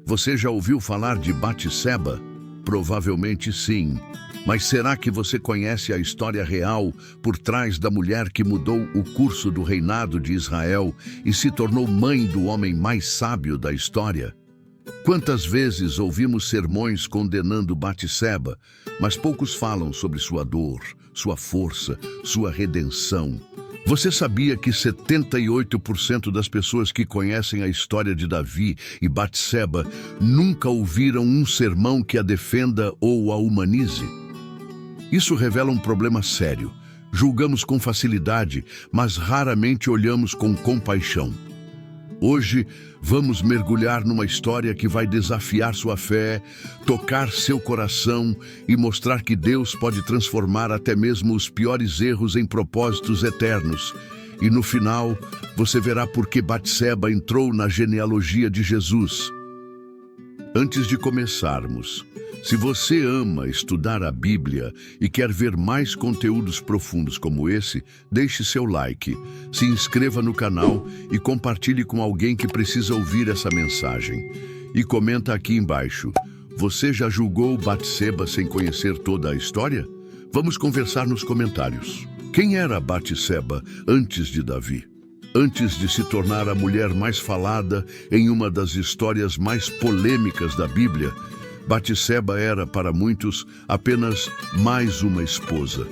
Você já ouviu falar de Batseba? Provavelmente sim. Mas será que você conhece a história real por trás da mulher que mudou o curso do reinado de Israel e se tornou mãe do homem mais sábio da história? Quantas vezes ouvimos sermões condenando Batseba, mas poucos falam sobre sua dor, sua força, sua redenção. Você sabia que 78% das pessoas que conhecem a história de Davi e Batseba nunca ouviram um sermão que a defenda ou a humanize? Isso revela um problema sério. Julgamos com facilidade, mas raramente olhamos com compaixão. Hoje, vamos mergulhar numa história que vai desafiar sua fé, tocar seu coração e mostrar que Deus pode transformar até mesmo os piores erros em propósitos eternos. E no final, você verá por que Batseba entrou na genealogia de Jesus. Antes de começarmos, se você ama estudar a Bíblia e quer ver mais conteúdos profundos como esse, deixe seu like, se inscreva no canal e compartilhe com alguém que precisa ouvir essa mensagem. E comenta aqui embaixo, você já julgou Batseba sem conhecer toda a história? Vamos conversar nos comentários. Quem era Batseba antes de Davi? Antes de se tornar a mulher mais falada em uma das histórias mais polêmicas da Bíblia, Batseba era, para muitos, apenas mais uma esposa.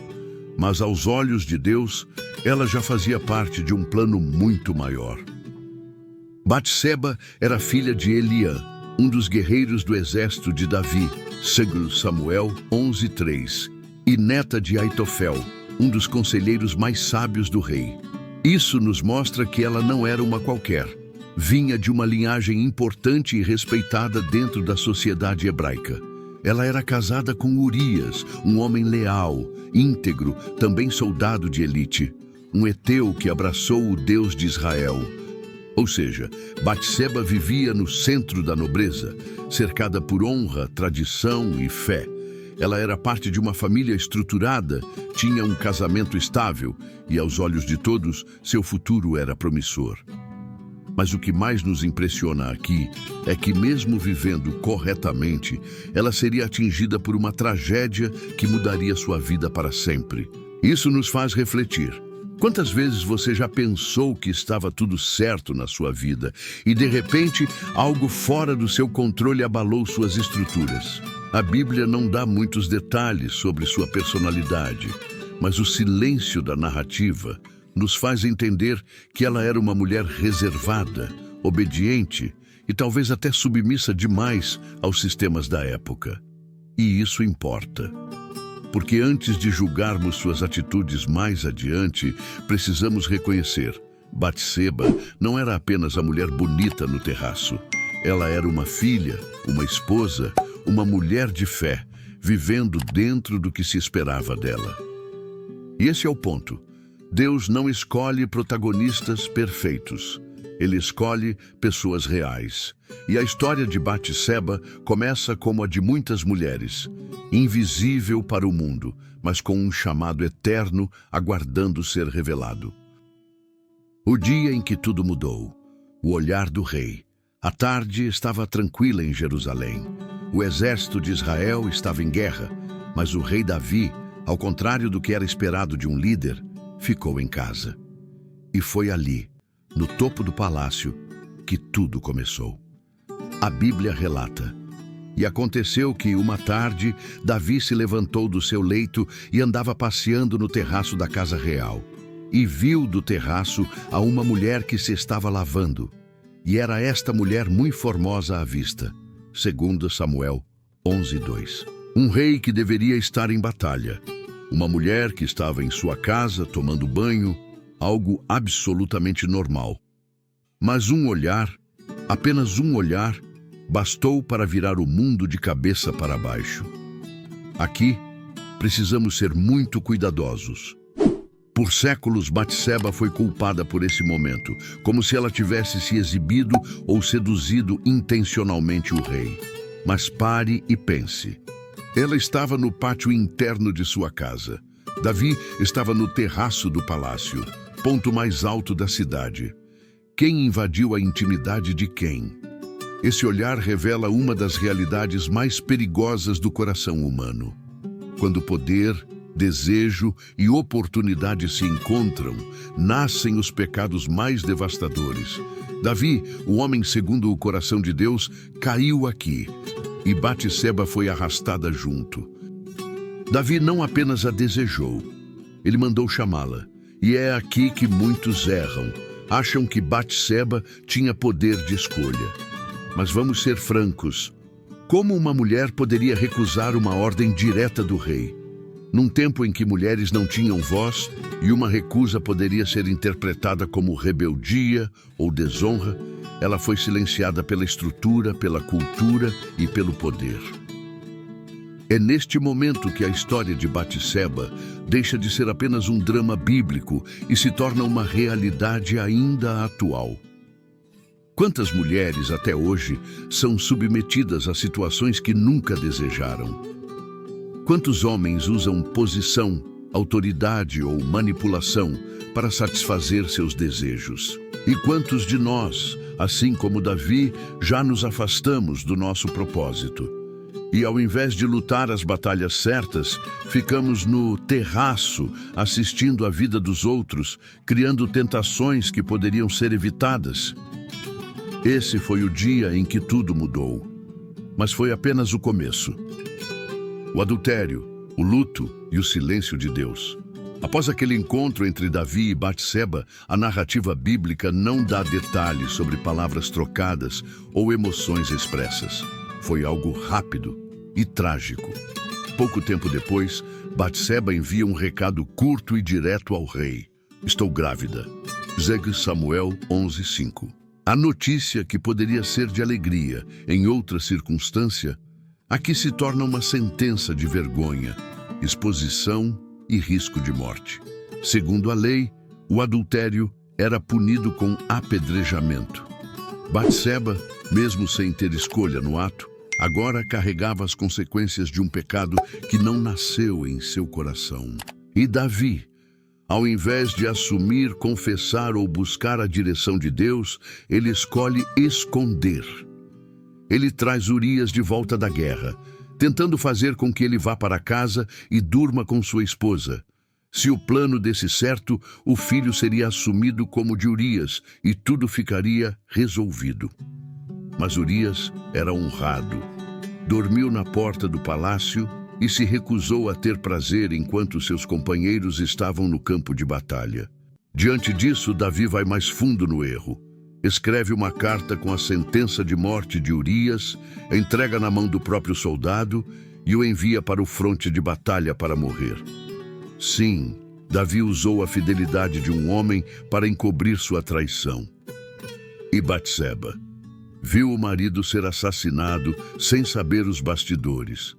Mas aos olhos de Deus, ela já fazia parte de um plano muito maior. Batseba era filha de Eliã, um dos guerreiros do exército de Davi, segundo Samuel 11:3, e neta de Aitofel, um dos conselheiros mais sábios do rei. Isso nos mostra que ela não era uma qualquer. Vinha de uma linhagem importante e respeitada dentro da sociedade hebraica. Ela era casada com Urias, um homem leal, íntegro, também soldado de elite, um heteu que abraçou o Deus de Israel. Ou seja, Batseba vivia no centro da nobreza, cercada por honra, tradição e fé. Ela era parte de uma família estruturada, tinha um casamento estável e, aos olhos de todos, seu futuro era promissor. Mas o que mais nos impressiona aqui é que, mesmo vivendo corretamente, ela seria atingida por uma tragédia que mudaria sua vida para sempre. Isso nos faz refletir. Quantas vezes você já pensou que estava tudo certo na sua vida e, de repente, algo fora do seu controle abalou suas estruturas? A Bíblia não dá muitos detalhes sobre sua personalidade, mas o silêncio da narrativa nos faz entender que ela era uma mulher reservada, obediente e talvez até submissa demais aos sistemas da época. E isso importa, porque antes de julgarmos suas atitudes mais adiante, precisamos reconhecer: Batseba não era apenas a mulher bonita no terraço. Ela era uma filha, uma esposa, uma mulher de fé, vivendo dentro do que se esperava dela. E esse é o ponto. Deus não escolhe protagonistas perfeitos. Ele escolhe pessoas reais. E a história de Batseba começa como a de muitas mulheres, invisível para o mundo, mas com um chamado eterno aguardando ser revelado. O dia em que tudo mudou, o olhar do rei. A tarde estava tranquila em Jerusalém. O exército de Israel estava em guerra, mas o rei Davi, ao contrário do que era esperado de um líder, ficou em casa. E foi ali, no topo do palácio, que tudo começou. A Bíblia relata: e aconteceu que, uma tarde, Davi se levantou do seu leito e andava passeando no terraço da casa real. E viu do terraço a uma mulher que se estava lavando. E era esta mulher muito formosa à vista. Segundo Samuel 11:2. Um rei que deveria estar em batalha. Uma mulher que estava em sua casa tomando banho, algo absolutamente normal. Mas um olhar, apenas um olhar, bastou para virar o mundo de cabeça para baixo. Aqui, precisamos ser muito cuidadosos. Por séculos, Batseba foi culpada por esse momento, como se ela tivesse se exibido ou seduzido intencionalmente o rei. Mas pare e pense. Ela estava no pátio interno de sua casa. Davi estava no terraço do palácio, ponto mais alto da cidade. Quem invadiu a intimidade de quem? Esse olhar revela uma das realidades mais perigosas do coração humano. Quando poder, desejo e oportunidade se encontram, nascem os pecados mais devastadores. Davi, o homem segundo o coração de Deus, caiu aqui, e Batseba foi arrastada junto. Davi não apenas a desejou, ele mandou chamá-la. E é aqui que muitos erram. Acham que Batseba tinha poder de escolha. Mas vamos ser francos. Como uma mulher poderia recusar uma ordem direta do rei? Num tempo em que mulheres não tinham voz e uma recusa poderia ser interpretada como rebeldia ou desonra, ela foi silenciada pela estrutura, pela cultura e pelo poder. É neste momento que a história de Batseba deixa de ser apenas um drama bíblico e se torna uma realidade ainda atual. Quantas mulheres até hoje são submetidas a situações que nunca desejaram? Quantos homens usam posição, autoridade ou manipulação para satisfazer seus desejos? E quantos de nós, assim como Davi, já nos afastamos do nosso propósito? E ao invés de lutar as batalhas certas, ficamos no terraço assistindo a vida dos outros, criando tentações que poderiam ser evitadas. Esse foi o dia em que tudo mudou. Mas foi apenas o começo. O adultério, o luto e o silêncio de Deus. Após aquele encontro entre Davi e Batseba, a narrativa bíblica não dá detalhes sobre palavras trocadas ou emoções expressas. Foi algo rápido e trágico. Pouco tempo depois, Batseba envia um recado curto e direto ao rei. Estou grávida. 2 Samuel 11:5. A notícia que poderia ser de alegria em outra circunstância, aqui se torna uma sentença de vergonha, exposição e risco de morte. Segundo a lei, o adultério era punido com apedrejamento. Batseba, mesmo sem ter escolha no ato, agora carregava as consequências de um pecado que não nasceu em seu coração. E Davi, ao invés de assumir, confessar ou buscar a direção de Deus, ele escolhe esconder. Ele traz Urias de volta da guerra, tentando fazer com que ele vá para casa e durma com sua esposa. Se o plano desse certo, o filho seria assumido como de Urias e tudo ficaria resolvido. Mas Urias era honrado. Dormiu na porta do palácio e se recusou a ter prazer enquanto seus companheiros estavam no campo de batalha. Diante disso, Davi vai mais fundo no erro. Escreve uma carta com a sentença de morte de Urias, entrega na mão do próprio soldado e o envia para o fronte de batalha para morrer. Sim, Davi usou a fidelidade de um homem para encobrir sua traição. E Batseba viu o marido ser assassinado sem saber os bastidores.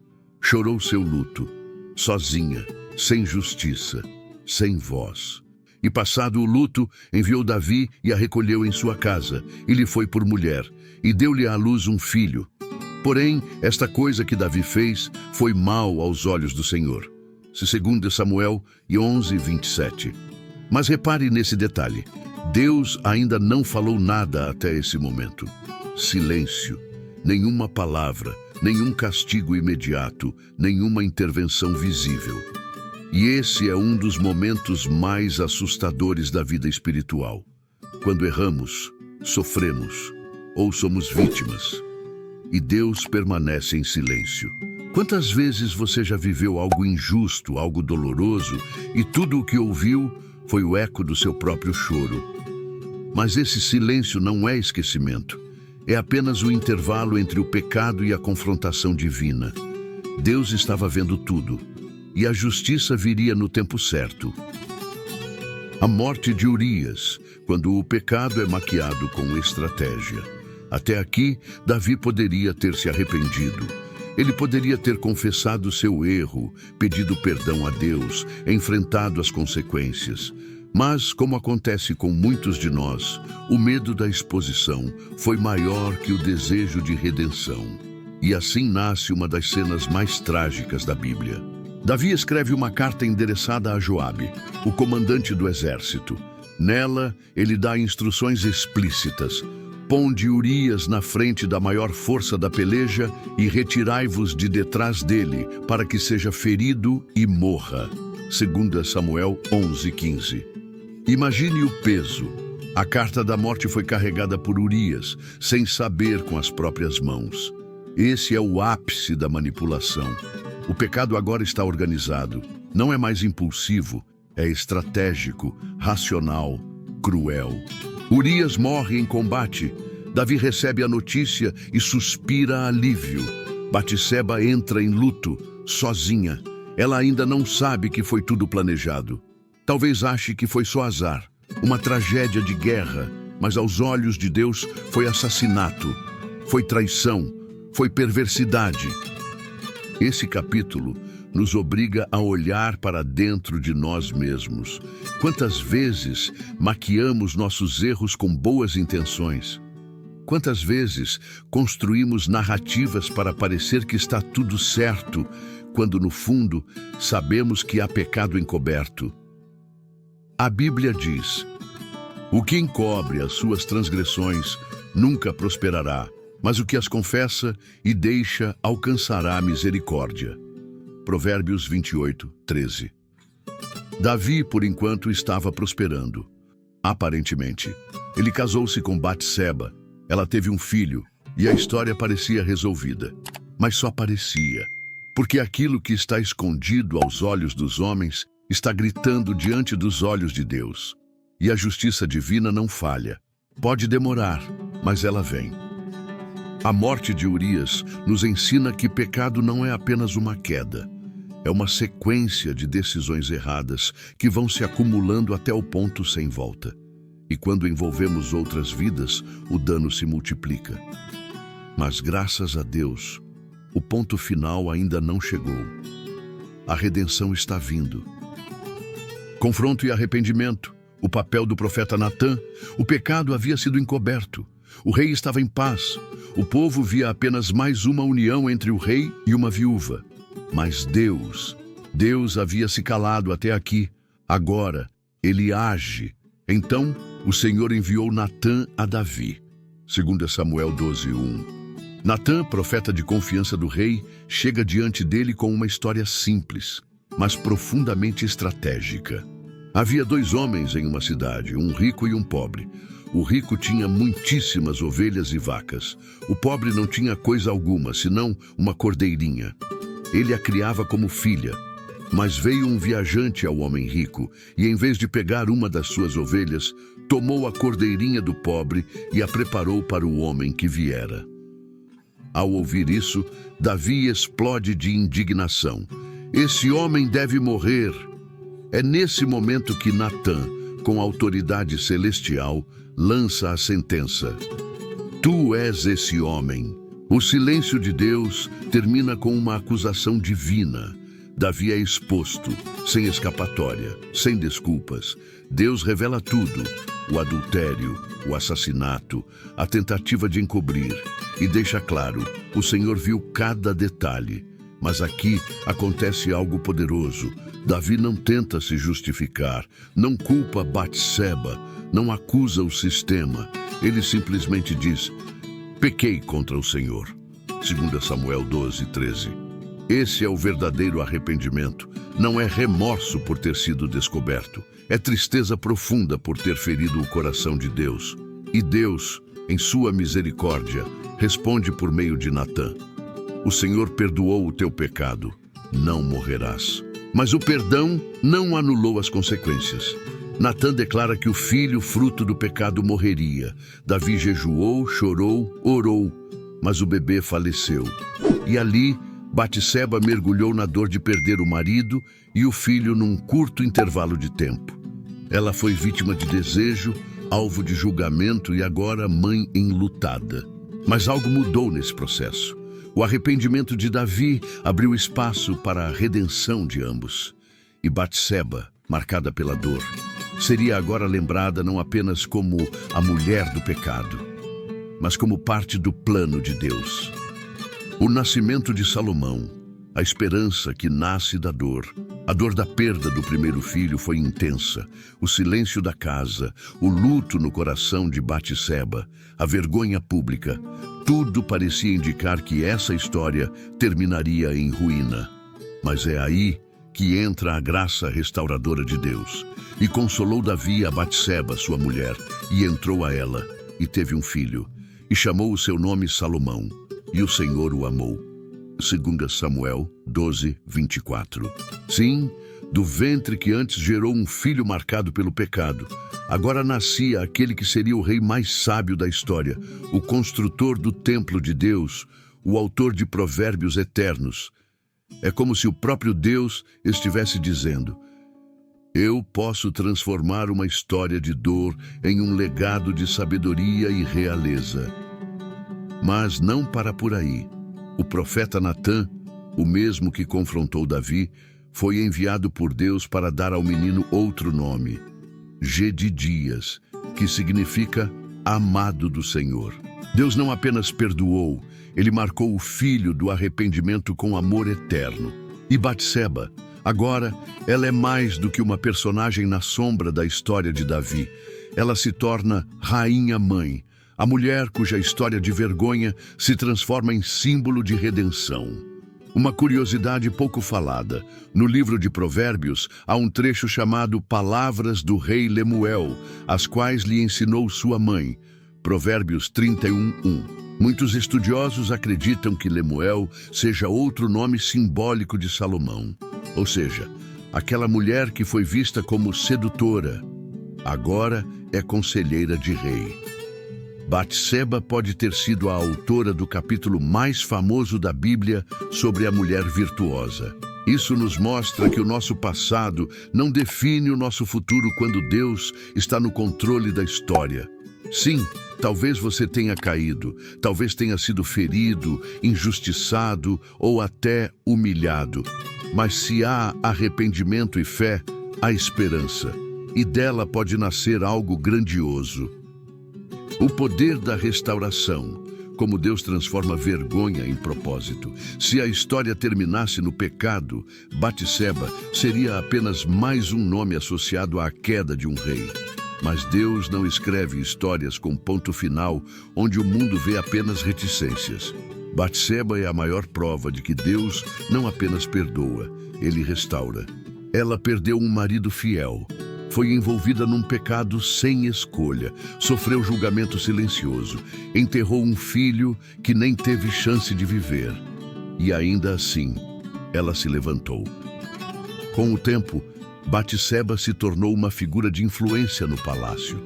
Chorou seu luto, sozinha, sem justiça, sem voz. E passado o luto, enviou Davi e a recolheu em sua casa, e lhe foi por mulher, e deu-lhe à luz um filho. Porém, esta coisa que Davi fez foi mal aos olhos do Senhor. 2 Samuel 11:27. Mas repare nesse detalhe. Deus ainda não falou nada até esse momento. Silêncio, nenhuma palavra, nenhum castigo imediato, nenhuma intervenção visível. E esse é um dos momentos mais assustadores da vida espiritual. Quando erramos, sofremos ou somos vítimas. E Deus permanece em silêncio. Quantas vezes você já viveu algo injusto, algo doloroso, e tudo o que ouviu foi o eco do seu próprio choro? Mas esse silêncio não é esquecimento. É apenas o intervalo entre o pecado e a confrontação divina. Deus estava vendo tudo, e a justiça viria no tempo certo. A morte de Urias, quando o pecado é maquiado com estratégia. Até aqui, Davi poderia ter se arrependido. Ele poderia ter confessado seu erro, pedido perdão a Deus, enfrentado as consequências. Mas, como acontece com muitos de nós, o medo da exposição foi maior que o desejo de redenção. E assim nasce uma das cenas mais trágicas da Bíblia. Davi escreve uma carta endereçada a Joabe, o comandante do exército. Nela, ele dá instruções explícitas. Ponde Urias na frente da maior força da peleja e retirai-vos de detrás dele, para que seja ferido e morra. 2 Samuel 11:15. Imagine o peso. A carta da morte foi carregada por Urias, sem saber, com as próprias mãos. Esse é o ápice da manipulação. O pecado agora está organizado. Não é mais impulsivo, é estratégico, racional, cruel. Urias morre em combate. Davi recebe a notícia e suspira alívio. Batseba entra em luto, sozinha. Ela ainda não sabe que foi tudo planejado. Talvez ache que foi só azar, uma tragédia de guerra, mas aos olhos de Deus foi assassinato, foi traição, foi perversidade. Esse capítulo nos obriga a olhar para dentro de nós mesmos. Quantas vezes maquiamos nossos erros com boas intenções? Quantas vezes construímos narrativas para parecer que está tudo certo, quando no fundo sabemos que há pecado encoberto? A Bíblia diz: o que encobre as suas transgressões nunca prosperará, mas o que as confessa e deixa alcançará a misericórdia. Provérbios 28:13. Davi, por enquanto, estava prosperando. Aparentemente, ele casou-se com Batseba. Ela teve um filho e a história parecia resolvida. Mas só parecia, porque aquilo que está escondido aos olhos dos homens está gritando diante dos olhos de Deus. E a justiça divina não falha. Pode demorar, mas ela vem. A morte de Urias nos ensina que pecado não é apenas uma queda. É uma sequência de decisões erradas que vão se acumulando até o ponto sem volta. E quando envolvemos outras vidas, o dano se multiplica. Mas graças a Deus, o ponto final ainda não chegou. A redenção está vindo. Confronto e arrependimento, o papel do profeta Natã. O pecado havia sido encoberto. O rei estava em paz. O povo via apenas mais uma união entre o rei e uma viúva. Mas Deus havia se calado até aqui. Agora, ele age. Então, o Senhor enviou Natã a Davi. 2 Samuel 12:1. Natã, profeta de confiança do rei, chega diante dele com uma história simples, mas profundamente estratégica. Havia 2 homens em uma cidade, um rico e um pobre. O rico tinha muitíssimas ovelhas e vacas. O pobre não tinha coisa alguma, senão uma cordeirinha. Ele a criava como filha. Mas veio um viajante ao homem rico, e em vez de pegar uma das suas ovelhas, tomou a cordeirinha do pobre e a preparou para o homem que viera. Ao ouvir isso, Davi explode de indignação. Esse homem deve morrer. É nesse momento que Natã, com autoridade celestial, lança a sentença: tu és esse homem. O silêncio de Deus termina com uma acusação divina. Davi é exposto, sem escapatória, sem desculpas. Deus revela tudo: o adultério, o assassinato, a tentativa de encobrir. E deixa claro, o Senhor viu cada detalhe. Mas aqui acontece algo poderoso. Davi não tenta se justificar, não culpa Batseba, não acusa o sistema. Ele simplesmente diz: pequei contra o Senhor. 2 Samuel 12:13. Esse é o verdadeiro arrependimento. Não é remorso por ter sido descoberto. É tristeza profunda por ter ferido o coração de Deus. E Deus, em sua misericórdia, responde por meio de Natã: o Senhor perdoou o teu pecado, não morrerás. Mas o perdão não anulou as consequências. Natã declara que o filho, fruto do pecado, morreria. Davi jejuou, chorou, orou, mas o bebê faleceu. E ali, Batseba mergulhou na dor de perder o marido e o filho num curto intervalo de tempo. Ela foi vítima de desejo, alvo de julgamento e agora mãe enlutada. Mas algo mudou nesse processo. O arrependimento de Davi abriu espaço para a redenção de ambos. E Batseba, marcada pela dor, seria agora lembrada não apenas como a mulher do pecado, mas como parte do plano de Deus. O nascimento de Salomão, a esperança que nasce da dor, A dor da perda do primeiro filho foi intensa. O silêncio da casa, o luto no coração de Batseba, a vergonha pública, tudo parecia indicar que essa história terminaria em ruína. Mas é aí que entra a graça restauradora de Deus. E consolou Davi a Batseba, sua mulher, e entrou a ela, e teve um filho, e chamou o seu nome Salomão, e o Senhor o amou. 2 Samuel 12, 24. Sim, do ventre que antes gerou um filho marcado pelo pecado, agora nascia aquele que seria o rei mais sábio da história, o construtor do templo de Deus, o autor de provérbios eternos. É como se o próprio Deus estivesse dizendo: eu posso transformar uma história de dor em um legado de sabedoria e realeza. Mas não para por aí. O profeta Natã, o mesmo que confrontou Davi, foi enviado por Deus para dar ao menino outro nome, Gedidias, que significa amado do Senhor. Deus não apenas perdoou, ele marcou o filho do arrependimento com amor eterno. E Batseba, agora, ela é mais do que uma personagem na sombra da história de Davi. Ela se torna rainha-mãe, a mulher cuja história de vergonha se transforma em símbolo de redenção. Uma curiosidade pouco falada: no livro de Provérbios há um trecho chamado Palavras do Rei Lemuel, as quais lhe ensinou sua mãe. Provérbios 31:1. Muitos estudiosos acreditam que Lemuel seja outro nome simbólico de Salomão, ou seja, aquela mulher que foi vista como sedutora, agora é conselheira de rei. Batseba pode ter sido a autora do capítulo mais famoso da Bíblia sobre a mulher virtuosa. Isso nos mostra que o nosso passado não define o nosso futuro quando Deus está no controle da história. Sim, talvez você tenha caído, talvez tenha sido ferido, injustiçado ou até humilhado. Mas se há arrependimento e fé, há esperança, e dela pode nascer algo grandioso. O poder da restauração, como Deus transforma vergonha em propósito. Se a história terminasse no pecado, Batseba seria apenas mais um nome associado à queda de um rei. Mas Deus não escreve histórias com ponto final, onde o mundo vê apenas reticências. Batseba é a maior prova de que Deus não apenas perdoa, ele restaura. Ela perdeu um marido fiel. Foi envolvida num pecado sem escolha, sofreu julgamento silencioso, enterrou um filho que nem teve chance de viver. E ainda assim, ela se levantou. Com o tempo, Batseba se tornou uma figura de influência no palácio.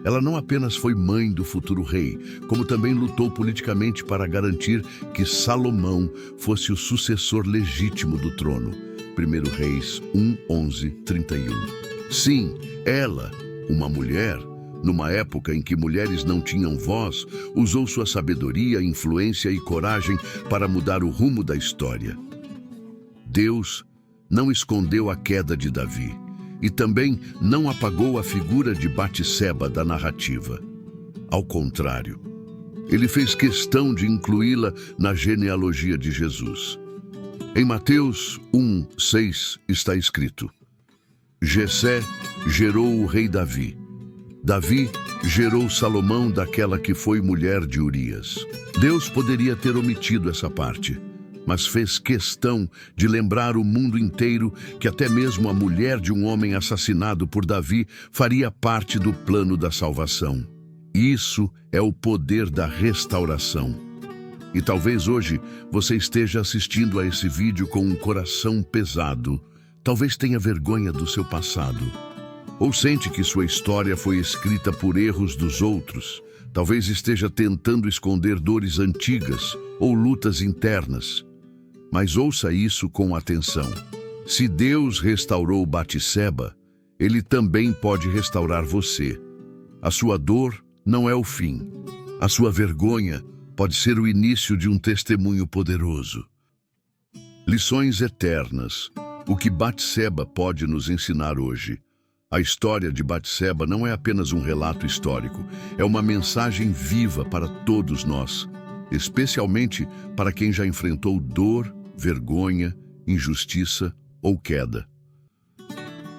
Ela não apenas foi mãe do futuro rei, como também lutou politicamente para garantir que Salomão fosse o sucessor legítimo do trono. 1 Reis 1:11-31. Sim, ela, uma mulher, numa época em que mulheres não tinham voz, usou sua sabedoria, influência e coragem para mudar o rumo da história. Deus não escondeu a queda de Davi e também não apagou a figura de Batseba da narrativa. Ao contrário, ele fez questão de incluí-la na genealogia de Jesus. Em Mateus 1:6 está escrito: Jessé gerou o rei Davi. Davi gerou Salomão daquela que foi mulher de Urias. Deus poderia ter omitido essa parte, mas fez questão de lembrar o mundo inteiro que até mesmo a mulher de um homem assassinado por Davi faria parte do plano da salvação. Isso é o poder da restauração. E talvez hoje você esteja assistindo a esse vídeo com um coração pesado. Talvez tenha vergonha do seu passado, ou sente que sua história foi escrita por erros dos outros. Talvez esteja tentando esconder dores antigas ou lutas internas. Mas ouça isso com atenção. Se Deus restaurou Batseba, ele também pode restaurar você. A sua dor não é o fim. A sua vergonha pode ser o início de um testemunho poderoso. Lições eternas. O que Batseba pode nos ensinar hoje? A história de Batseba não é apenas um relato histórico, é uma mensagem viva para todos nós, especialmente para quem já enfrentou dor, vergonha, injustiça ou queda.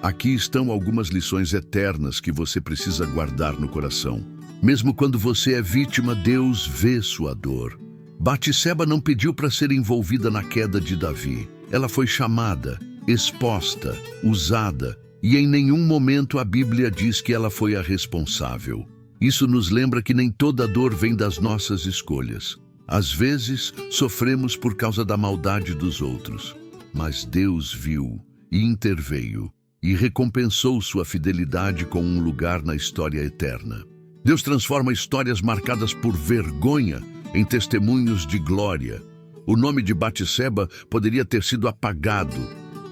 Aqui estão algumas lições eternas que você precisa guardar no coração. Mesmo quando você é vítima, Deus vê sua dor. Batseba não pediu para ser envolvida na queda de Davi. Ela foi chamada, exposta, usada, e em nenhum momento a Bíblia diz que ela foi a responsável. Isso nos lembra que nem toda dor vem das nossas escolhas. Às vezes, sofremos por causa da maldade dos outros. Mas Deus viu e interveio e recompensou sua fidelidade com um lugar na história eterna. Deus transforma histórias marcadas por vergonha em testemunhos de glória. O nome de Batseba poderia ter sido apagado,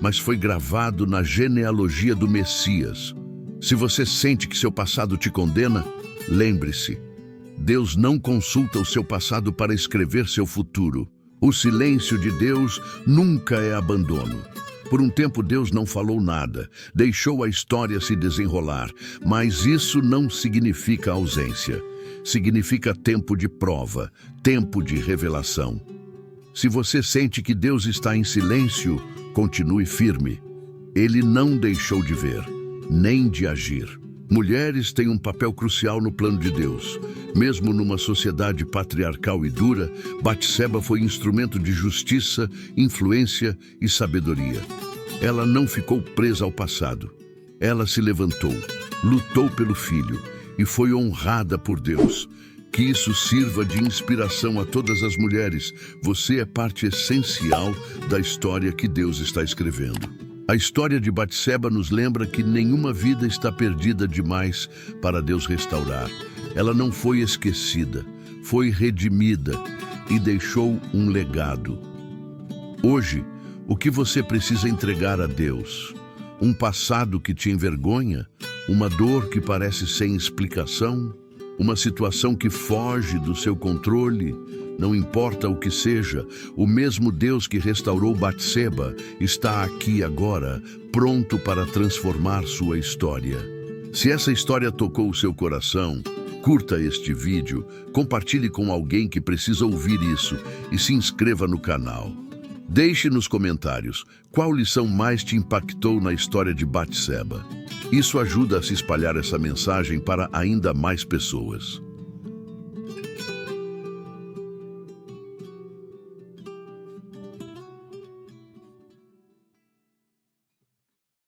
mas foi gravado na genealogia do Messias. Se você sente que seu passado te condena, lembre-se, Deus não consulta o seu passado para escrever seu futuro. O silêncio de Deus nunca é abandono. Por um tempo Deus não falou nada, deixou a história se desenrolar, mas isso não significa ausência. Significa tempo de prova, tempo de revelação. Se você sente que Deus está em silêncio, continue firme. Ele não deixou de ver, nem de agir. Mulheres têm um papel crucial no plano de Deus. Mesmo numa sociedade patriarcal e dura, Batseba foi instrumento de justiça, influência e sabedoria. Ela não ficou presa ao passado. Ela se levantou, lutou pelo filho e foi honrada por Deus. Que isso sirva de inspiração a todas as mulheres. Você é parte essencial da história que Deus está escrevendo. A história de Batseba nos lembra que nenhuma vida está perdida demais para Deus restaurar. Ela não foi esquecida, foi redimida e deixou um legado. Hoje, o que você precisa entregar a Deus? Um passado que te envergonha? Uma dor que parece sem explicação? Uma situação que foge do seu controle? Não importa o que seja, o mesmo Deus que restaurou Batseba está aqui agora, pronto para transformar sua história. Se essa história tocou o seu coração, curta este vídeo, compartilhe com alguém que precisa ouvir isso e se inscreva no canal. Deixe nos comentários qual lição mais te impactou na história de Batseba. Isso ajuda a se espalhar essa mensagem para ainda mais pessoas.